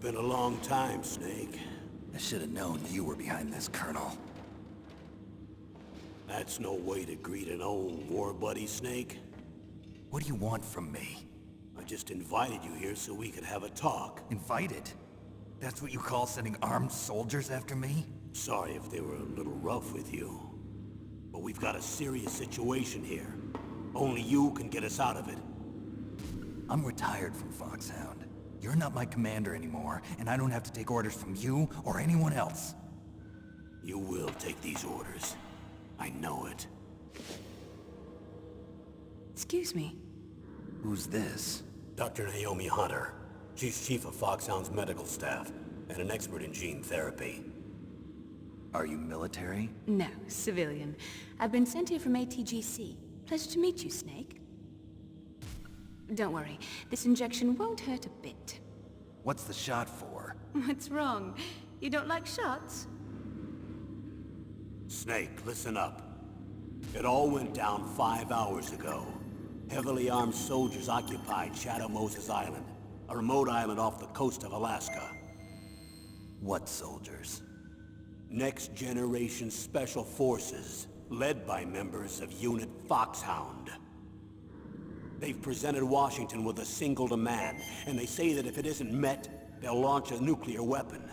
been a long time, Snake. I should have known you were behind this, Colonel. That's no way to greet an old war buddy, Snake. What do you want from me? I just invited you here so we could have a talk. Invited? That's what you call sending armed soldiers after me? Sorry if they were a little rough with you. But we've got a serious situation here. Only you can get us out of it. I'm retired from Foxhound. You're not my commander anymore, and I don't have to take orders from you or anyone else. You will take these orders. I know it. Excuse me. Who's this? Dr. Naomi Hunter. She's chief of Foxhound's medical staff, and an expert in gene therapy. Are you military? No, civilian. I've been sent here from ATGC. Pleasure to meet you, Snake. Don't worry, this injection won't hurt a bit. What's the shot for? What's wrong? You don't like shots? Snake, listen up. It all went down 5 hours ago. Heavily armed soldiers occupied Shadow Moses Island, a remote island off the coast of Alaska. What soldiers? Next Generation Special Forces, led by members of Unit Foxhound. They've presented Washington with a single demand, and they say that if it isn't met, they'll launch a nuclear weapon.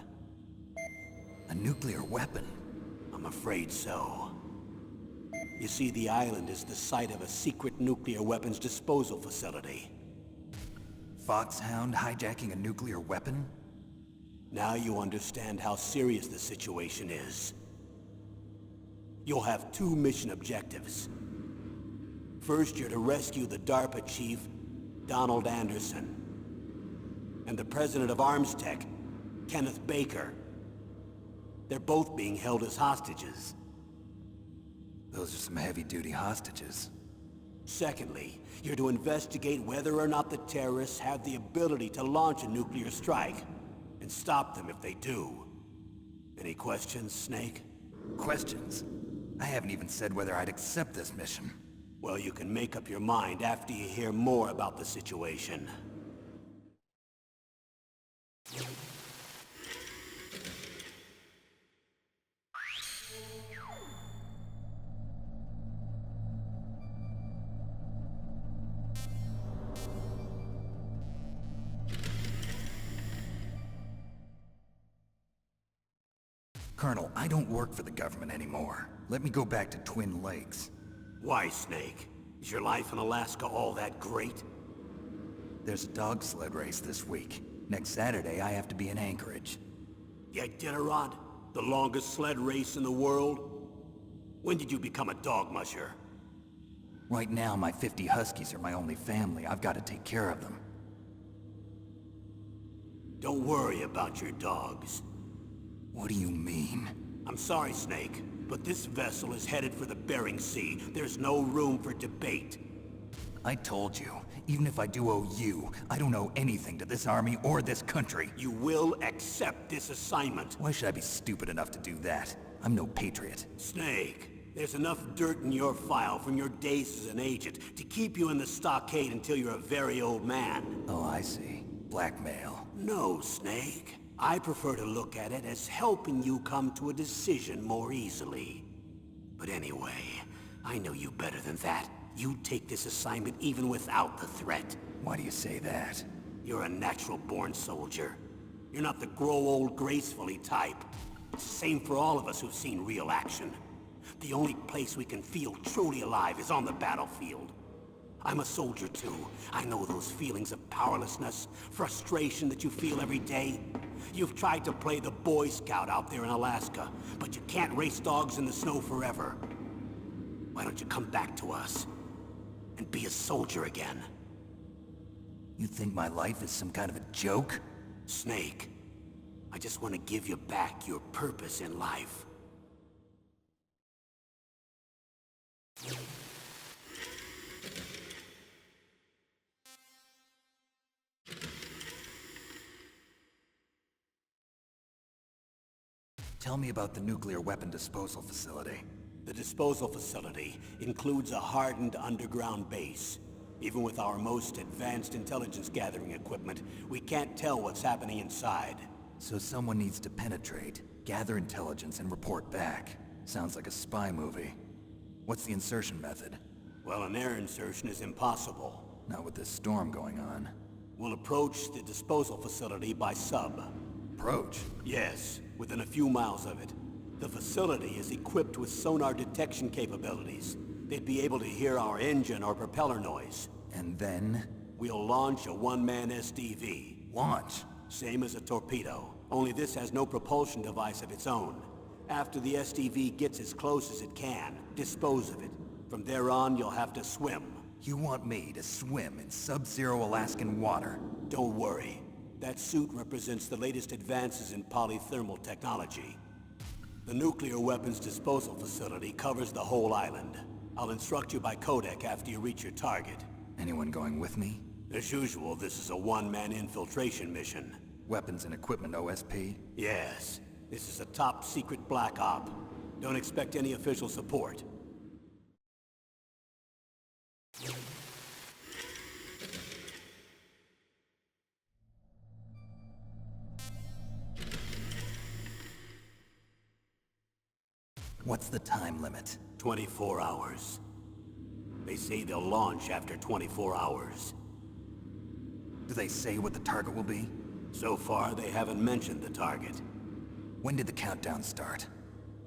A nuclear weapon? I'm afraid so. You see, the island is the site of a secret nuclear weapons disposal facility. Foxhound hijacking a nuclear weapon? Now you understand how serious the situation is. You'll have 2 mission objectives. First, you're to rescue the DARPA chief, Donald Anderson, and the president of Arms Tech, Kenneth Baker. They're both being held as hostages. Those are some heavy-duty hostages. Secondly, you're to investigate whether or not the terrorists have the ability to launch a nuclear strike, and stop them if they do. Any questions, Snake? Questions? I haven't even said whether I'd accept this mission. Well, you can make up your mind after you hear more about the situation. Colonel, I don't work for the government anymore. Let me go back to Twin Lakes. Why, Snake? Is your life in Alaska all that great? There's a dog sled race this week. Next Saturday, I have to be in Anchorage. The Iditarod? The longest sled race in the world? When did you become a dog musher? Right now, my 50 Huskies are my only family. I've got to take care of them. Don't worry about your dogs. What do you mean? I'm sorry, Snake, but this vessel is headed for the Bering Sea. There's no room for debate. I told you, even if I do owe you, I don't owe anything to this army or this country. You will accept this assignment. Why should I be stupid enough to do that? I'm no patriot. Snake, there's enough dirt in your file from your days as an agent to keep you in the stockade until you're a very old man. Oh, I see. Blackmail. No, Snake. I prefer to look at it as helping you come to a decision more easily. But anyway, I know you better than that. You take this assignment even without the threat. Why do you say that? You're a natural-born soldier. You're not the grow old gracefully type. It's the same for all of us who've seen real action. The only place we can feel truly alive is on the battlefield. I'm a soldier too. I know those feelings of powerlessness, frustration that you feel every day. You've tried to play the Boy Scout out there in Alaska, but you can't race dogs in the snow forever. Why don't you come back to us and be a soldier again? You think my life is some kind of a joke? Snake, I just want to give you back your purpose in life. Tell me about the nuclear weapon disposal facility. The disposal facility includes a hardened underground base. Even with our most advanced intelligence-gathering equipment, we can't tell what's happening inside. So someone needs to penetrate, gather intelligence, and report back. Sounds like a spy movie. What's the insertion method? Well, an air insertion is impossible. Not with this storm going on. We'll approach the disposal facility by sub. Approach? Yes, within a few miles of it. The facility is equipped with sonar detection capabilities. They'd be able to hear our engine or propeller noise. And then? We'll launch a one-man SDV. Launch? Same as a torpedo, only this has no propulsion device of its own. After the SDV gets as close as it can, dispose of it. From there on, you'll have to swim. You want me to swim in sub-zero Alaskan water? Don't worry. That suit represents the latest advances in polythermal technology. The nuclear weapons disposal facility covers the whole island. I'll instruct you by codec after you reach your target. Anyone going with me? As usual, this is a one-man infiltration mission. Weapons and equipment OSP? Yes. This is a top-secret black op. Don't expect any official support. What's the time limit? 24 hours. They say they'll launch after 24 hours. Do they say what the target will be? So far, they haven't mentioned the target. When did the countdown start?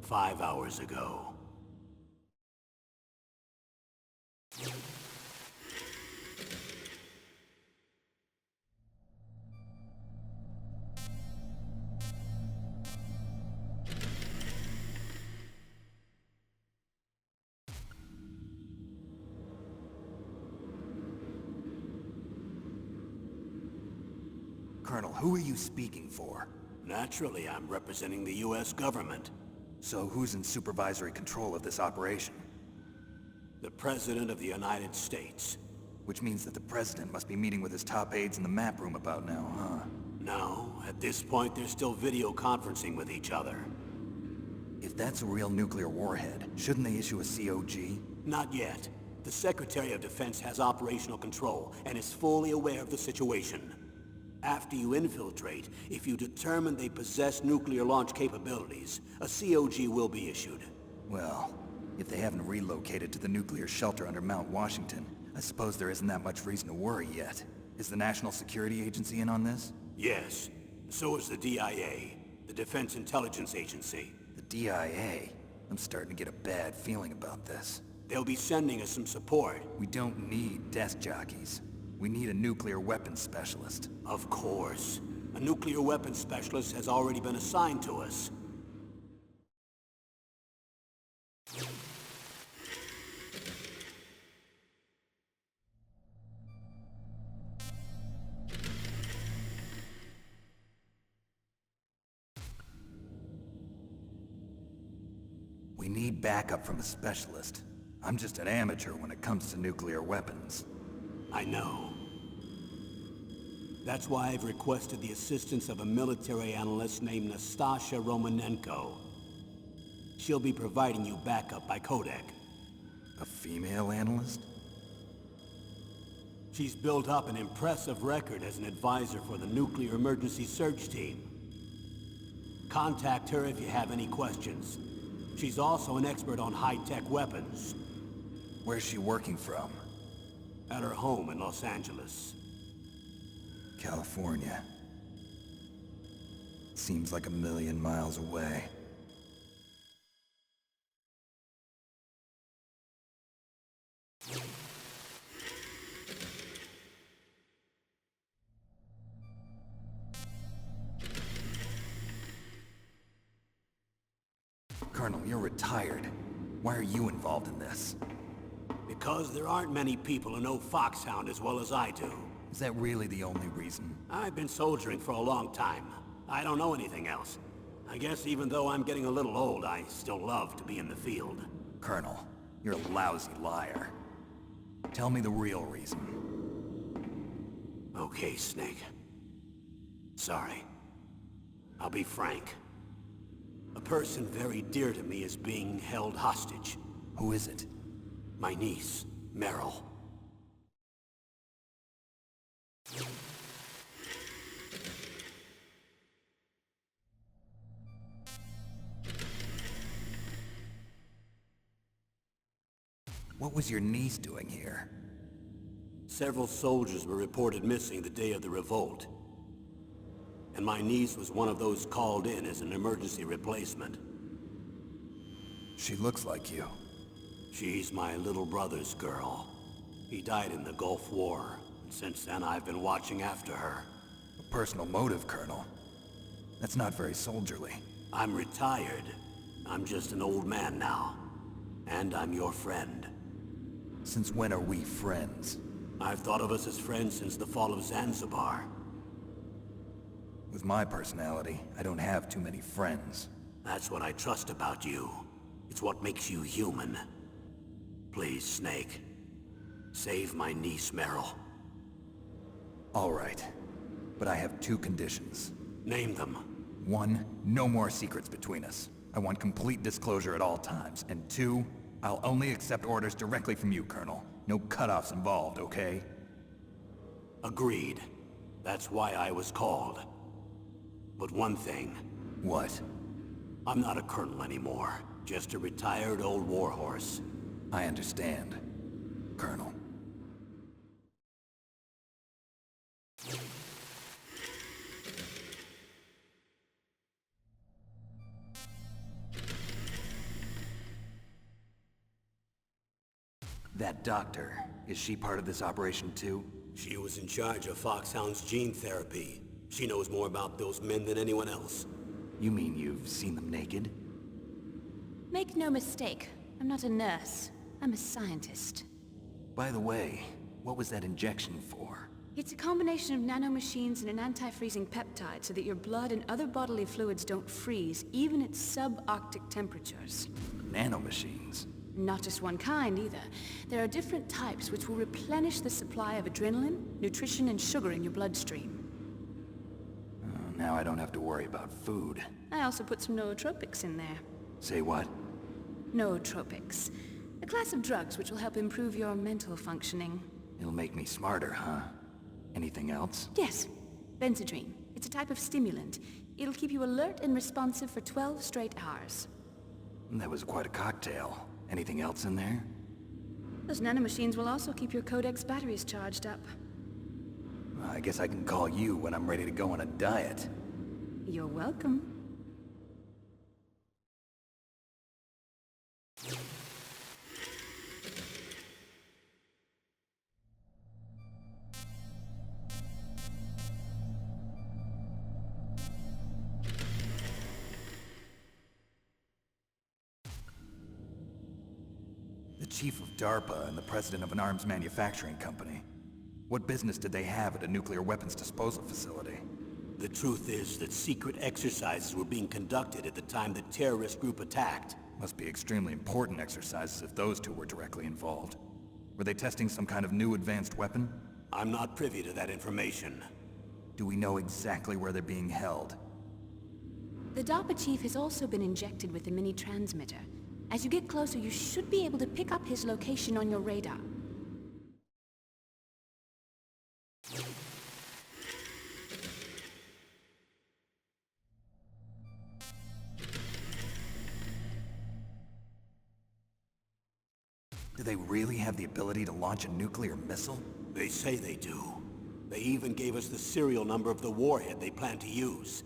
5 hours ago. Colonel, who are you speaking for? Naturally, I'm representing the U.S. government. So who's in supervisory control of this operation? The President of the United States. Which means that the President must be meeting with his top aides in the map room about now, huh? No, at this point they're still video conferencing with each other. If that's a real nuclear warhead, shouldn't they issue a COG? Not yet. The Secretary of Defense has operational control and is fully aware of the situation. After you infiltrate, if you determine they possess nuclear launch capabilities, a COG will be issued. Well, if they haven't relocated to the nuclear shelter under Mount Washington, I suppose there isn't that much reason to worry yet. Is the National Security Agency in on this? Yes. So is the DIA, the Defense Intelligence Agency. The DIA? I'm starting to get a bad feeling about this. They'll be sending us some support. We don't need desk jockeys. We need a nuclear weapons specialist. Of course. A nuclear weapons specialist has already been assigned to us. We need backup from a specialist. I'm just an amateur when it comes to nuclear weapons. I know. That's why I've requested the assistance of a military analyst named Nastasha Romanenko. She'll be providing you backup by codec. A female analyst? She's built up an impressive record as an advisor for the Nuclear Emergency Search Team. Contact her if you have any questions. She's also an expert on high-tech weapons. Where's she working from? At her home in Los Angeles. California. Seems like a million miles away. Colonel, you're retired. Why are you involved in this? Because there aren't many people who know Foxhound as well as I do. Is that really the only reason? I've been soldiering for a long time. I don't know anything else. I guess even though I'm getting a little old, I still love to be in the field. Colonel, you're a lousy liar. Tell me the real reason. Okay, Snake. Sorry. I'll be frank. A person very dear to me is being held hostage. Who is it? My niece, Meryl. What was your niece doing here? Several soldiers were reported missing the day of the revolt. And my niece was one of those called in as an emergency replacement. She looks like you. She's my little brother's girl. He died in the Gulf War, and since then I've been watching after her. A personal motive, Colonel. That's not very soldierly. I'm retired. I'm just an old man now. And I'm your friend. Since when are we friends? I've thought of us as friends since the fall of Zanzibar. With my personality, I don't have too many friends. That's what I trust about you. It's what makes you human. Please, Snake. Save my niece, Meryl. All right. But I have two conditions. Name them. 1, no more secrets between us. I want complete disclosure at all times. And 2, I'll only accept orders directly from you, Colonel. No cutoffs involved, okay? Agreed. That's why I was called. But one thing. What? I'm not a colonel anymore. Just a retired old warhorse. I understand, Colonel. That doctor, is she part of this operation too? She was in charge of Foxhound's gene therapy. She knows more about those men than anyone else. You mean you've seen them naked? Make no mistake, I'm not a nurse. I'm a scientist. By the way, what was that injection for? It's a combination of nanomachines and an anti-freezing peptide so that your blood and other bodily fluids don't freeze, even at subarctic temperatures. Nanomachines? Not just one kind, either. There are different types which will replenish the supply of adrenaline, nutrition, and sugar in your bloodstream. Now I don't have to worry about food. I also put some nootropics in there. Say what? Nootropics. A class of drugs which will help improve your mental functioning. It'll make me smarter, huh? Anything else? Yes. Benzedrine. It's a type of stimulant. It'll keep you alert and responsive for 12 straight hours. That was quite a cocktail. Anything else in there? Those nanomachines will also keep your Codex batteries charged up. I guess I can call you when I'm ready to go on a diet. You're welcome. The chief of DARPA and the president of an arms manufacturing company. What business did they have at a nuclear weapons disposal facility? The truth is that secret exercises were being conducted at the time the terrorist group attacked. Must be extremely important exercises if those two were directly involved. Were they testing some kind of new advanced weapon? I'm not privy to that information. Do we know exactly where they're being held? The DARPA chief has also been injected with a mini-transmitter. As you get closer, you should be able to pick up his location on your radar. Do they really have the ability to launch a nuclear missile? They say they do. They even gave us the serial number of the warhead they plan to use.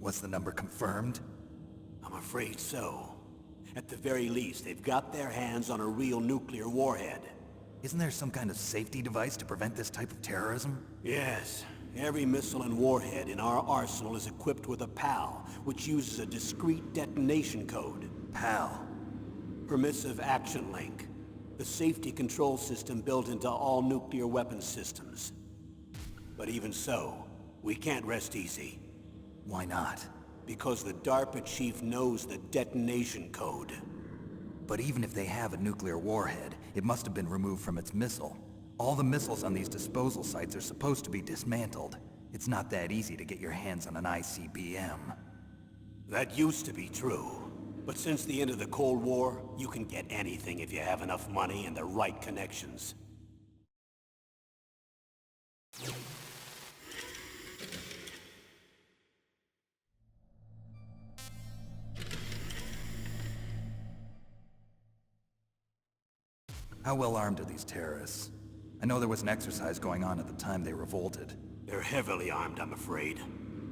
Was the number confirmed? I'm afraid so. At the very least, they've got their hands on a real nuclear warhead. Isn't there some kind of safety device to prevent this type of terrorism? Yes. Every missile and warhead in our arsenal is equipped with a PAL, which uses a discrete detonation code. PAL. Permissive Action Link. The safety control system built into all nuclear weapons systems. But even so, we can't rest easy. Why not? Because the DARPA chief knows the detonation code. But even if they have a nuclear warhead, it must have been removed from its missile. All the missiles on these disposal sites are supposed to be dismantled. It's not that easy to get your hands on an ICBM. That used to be true. But since the end of the Cold War, you can get anything if you have enough money and the right connections. How well armed are these terrorists? I know there was an exercise going on at the time they revolted. They're heavily armed, I'm afraid.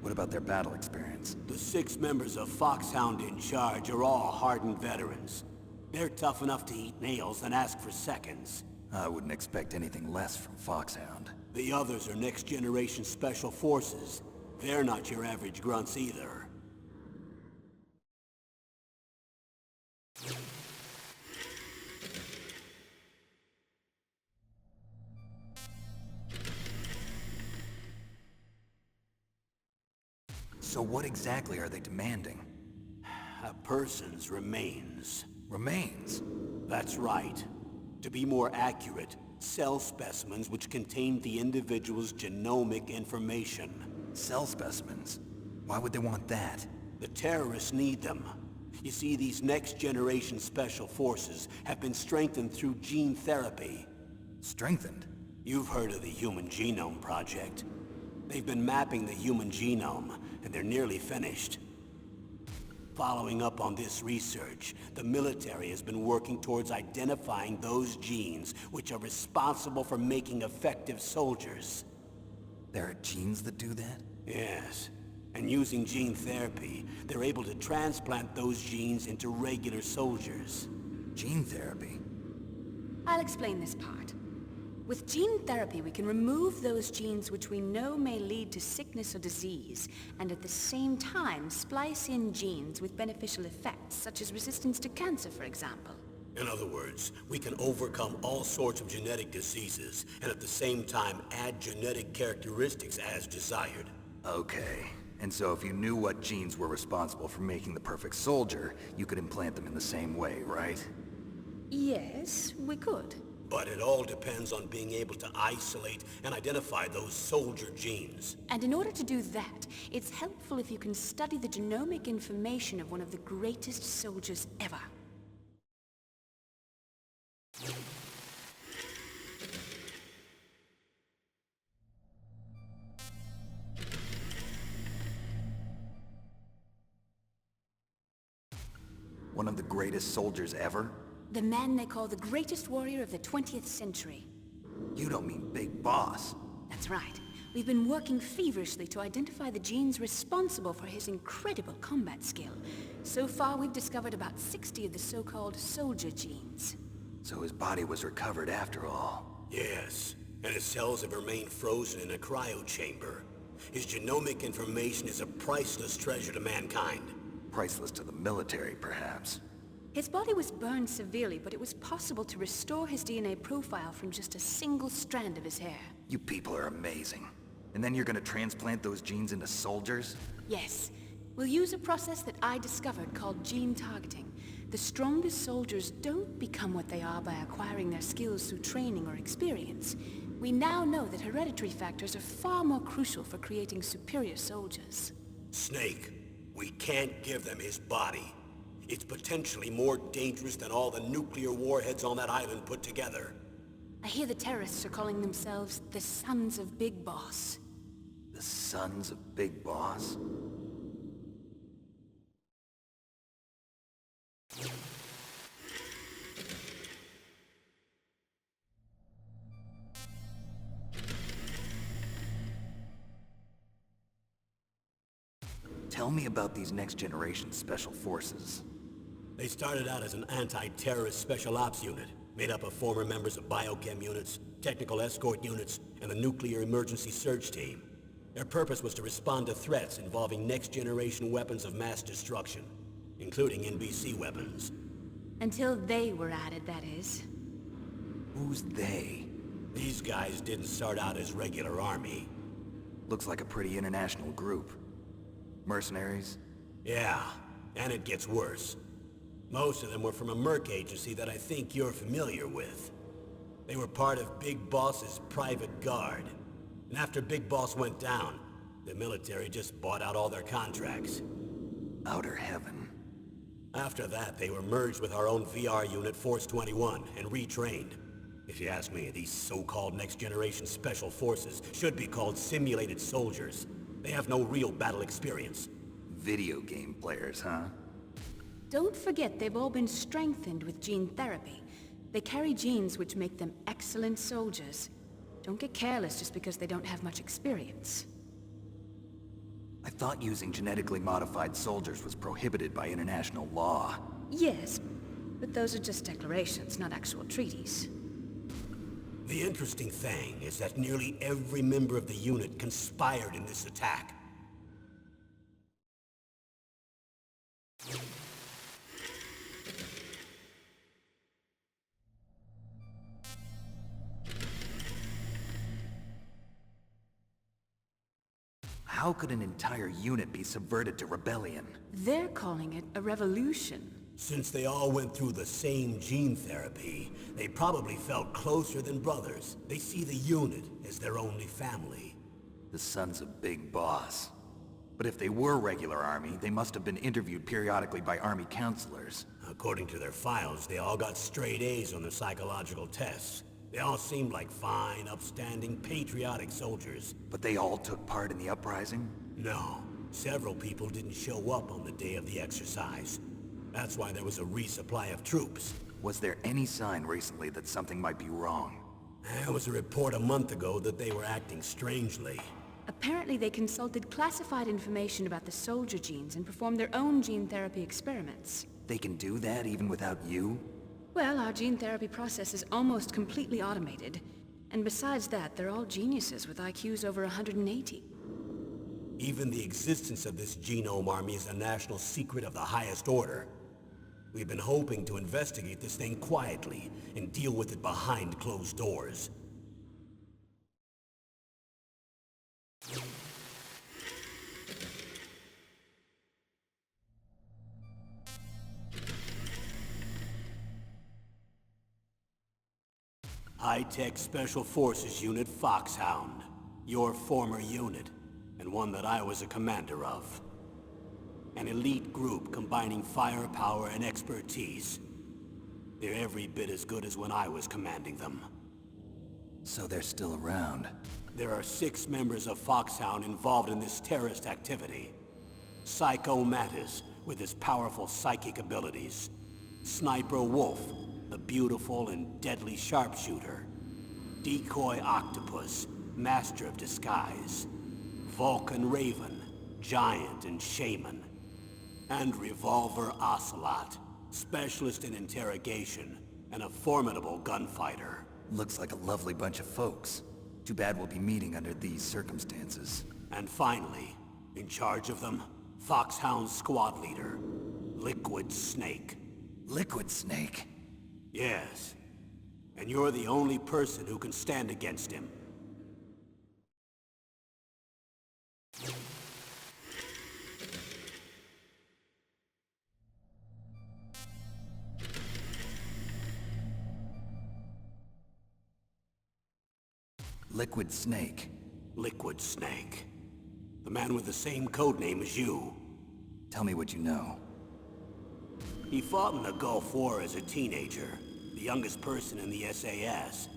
What about their battle experience? The 6 members of Foxhound in charge are all hardened veterans. They're tough enough to eat nails and ask for seconds. I wouldn't expect anything less from Foxhound. The others are next-generation special forces. They're not your average grunts either. So what exactly are they demanding? A person's remains. Remains? That's right. To be more accurate, cell specimens which contain the individual's genomic information. Cell specimens? Why would they want that? The terrorists need them. You see, these next-generation special forces have been strengthened through gene therapy. Strengthened? You've heard of the Human Genome Project. They've been mapping the human genome, and they're nearly finished. Following up on this research, the military has been working towards identifying those genes which are responsible for making effective soldiers. There are genes that do that? Yes. And using gene therapy, they're able to transplant those genes into regular soldiers. Gene therapy? I'll explain this part. With gene therapy, we can remove those genes which we know may lead to sickness or disease, and at the same time splice in genes with beneficial effects, such as resistance to cancer, for example. In other words, we can overcome all sorts of genetic diseases, and at the same time add genetic characteristics as desired. Okay. And so if you knew what genes were responsible for making the perfect soldier, you could implant them in the same way, right? Yes, we could. But it all depends on being able to isolate and identify those soldier genes. And in order to do that, it's helpful if you can study the genomic information of one of the greatest soldiers ever. One of the greatest soldiers ever? The man they call the greatest warrior of the 20th century. You don't mean Big Boss. That's right. We've been working feverishly to identify the genes responsible for his incredible combat skill. So far, we've discovered about 60 of the so-called soldier genes. So his body was recovered after all. Yes, and his cells have remained frozen in a cryo chamber. His genomic information is a priceless treasure to mankind. Priceless to the military, perhaps. His body was burned severely, but it was possible to restore his DNA profile from just a single strand of his hair. You people are amazing. And then you're gonna transplant those genes into soldiers? Yes. We'll use a process that I discovered called gene targeting. The strongest soldiers don't become what they are by acquiring their skills through training or experience. We now know that hereditary factors are far more crucial for creating superior soldiers. Snake, we can't give them his body. It's potentially more dangerous than all the nuclear warheads on that island put together. I hear the terrorists are calling themselves the Sons of Big Boss. The Sons of Big Boss? Tell me about these next-generation special forces. They started out as an anti-terrorist special ops unit, made up of former members of biochem units, technical escort units, and the nuclear emergency surge team. Their purpose was to respond to threats involving next-generation weapons of mass destruction, including NBC weapons. Until they were added, that is. Who's they? These guys didn't start out as regular army. Looks like a pretty international group. Mercenaries? Yeah, and it gets worse. Most of them were from a merc agency that I think you're familiar with. They were part of Big Boss's private guard. And after Big Boss went down, the military just bought out all their contracts. Outer heaven. After that, they were merged with our own VR unit, Force 21, and retrained. If you ask me, these so-called next-generation special forces should be called simulated soldiers. They have no real battle experience. Video game players, huh? Don't forget they've all been strengthened with gene therapy. They carry genes which make them excellent soldiers. Don't get careless just because they don't have much experience. I thought using genetically modified soldiers was prohibited by international law. Yes, but those are just declarations, not actual treaties. The interesting thing is that nearly every member of the unit conspired in this attack. How could an entire unit be subverted to rebellion? They're calling it a revolution. Since they all went through the same gene therapy, they probably felt closer than brothers. They see the unit as their only family. The son's a big boss. But if they were regular army, they must have been interviewed periodically by army counselors. According to their files, they all got straight A's on their psychological tests. They all seemed like fine, upstanding, patriotic soldiers. But they all took part in the uprising? No, several people didn't show up on the day of the exercise. That's why there was a resupply of troops. Was there any sign recently that something might be wrong? There was a report a month ago that they were acting strangely. Apparently they consulted classified information about the soldier genes and performed their own gene therapy experiments. They can do that even without you? Well, our gene therapy process is almost completely automated. And besides that, they're all geniuses with IQs over 180. Even the existence of this genome army is a national secret of the highest order. We've been hoping to investigate this thing quietly and deal with it behind closed doors. High-Tech Special Forces Unit Foxhound. Your former unit, and one that I was a commander of. An elite group combining firepower and expertise. They're every bit as good as when I was commanding them. So they're still around. There are 6 members of Foxhound involved in this terrorist activity. Psycho Mantis, with his powerful psychic abilities. Sniper Wolf, the beautiful and deadly sharpshooter. Decoy Octopus, master of disguise. Vulcan Raven, giant and shaman. And Revolver Ocelot, specialist in interrogation and a formidable gunfighter. Looks like a lovely bunch of folks. Too bad we'll be meeting under these circumstances. And finally, in charge of them, Foxhound's squad leader, Liquid Snake. Liquid Snake? Yes. And you're the only person who can stand against him. Liquid Snake. Liquid Snake. The man with the same codename as you. Tell me what you know. He fought in the Gulf War as a teenager, the youngest person in the SAS.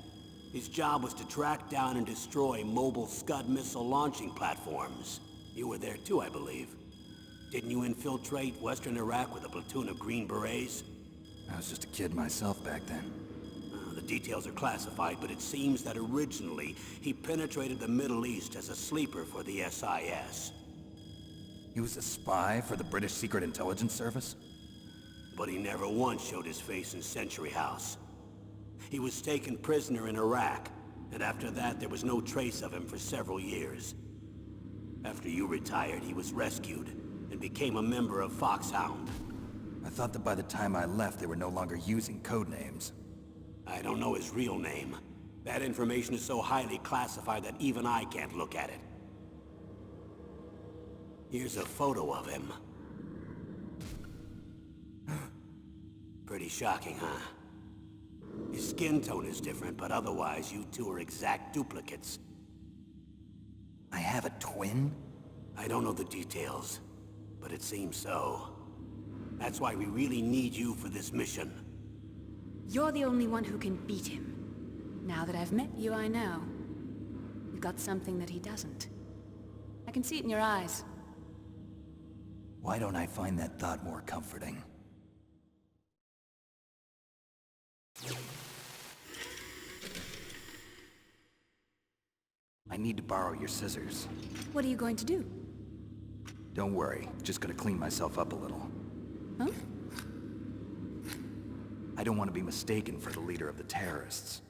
His job was to track down and destroy mobile Scud missile launching platforms. You were there too, I believe. Didn't you infiltrate Western Iraq with a platoon of Green Berets? I was just a kid myself back then. The details are classified, but it seems that originally he penetrated the Middle East as a sleeper for the SIS. He was a spy for the British Secret Intelligence Service? But he never once showed his face in Century House. He was taken prisoner in Iraq, and after that there was no trace of him for several years. After you retired, he was rescued and became a member of Foxhound. I thought that by the time I left, they were no longer using code names. I don't know his real name. That information is so highly classified that even I can't look at it. Here's a photo of him. Pretty shocking, huh? His skin tone is different, but otherwise you two are exact duplicates. I have a twin? I don't know the details, but it seems so. That's why we really need you for this mission. You're the only one who can beat him. Now that I've met you, I know. You've got something that he doesn't. I can see it in your eyes. Why don't I find that thought more comforting? need to borrow your scissors. What are you going to do? Don't worry, just gonna clean myself up a little. Huh? I don't want to be mistaken for the leader of the terrorists.